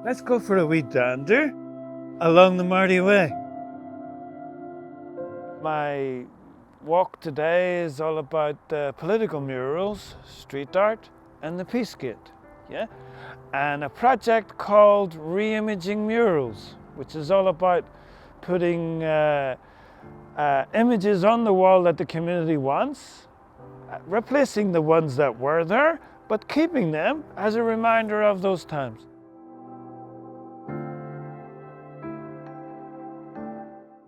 Let's go for a wee dander along the Marti way. My walk today is all about political murals, street art, and the Peace Gate, yeah? And a project called Reimaging Murals, which is all about putting images on the wall that the community wants, replacing the ones that were there, but keeping them as a reminder of those times.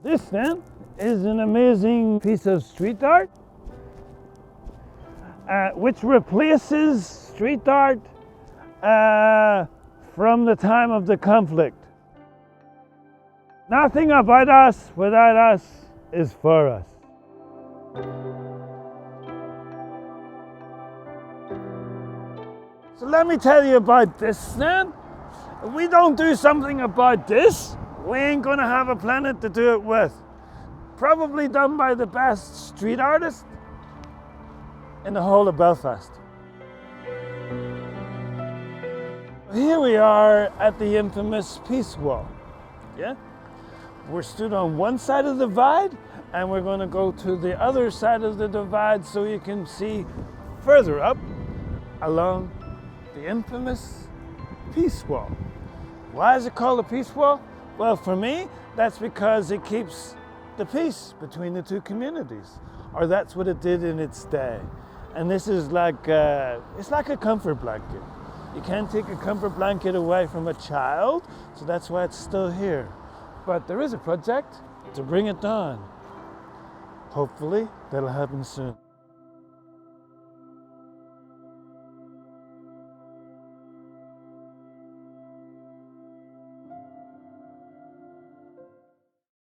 This then is an amazing piece of street art which replaces street art from the time of the conflict. Nothing about us without us is for us. So let me tell you about this then. If we don't do something about this, we ain't gonna have a planet to do it with. Probably done by the best street artist in the whole of Belfast. Here we are at the infamous Peace Wall. Yeah? We're stood on one side of the divide and we're gonna go to the other side of the divide so you can see further up along the infamous Peace Wall. Why is it called a Peace Wall? Well, for me, that's because it keeps the peace between the two communities, or that's what it did in its day. And this is like, it's like a comfort blanket. You can't take a comfort blanket away from a child, so that's why it's still here. But there is a project to bring it down. Hopefully, that'll happen soon.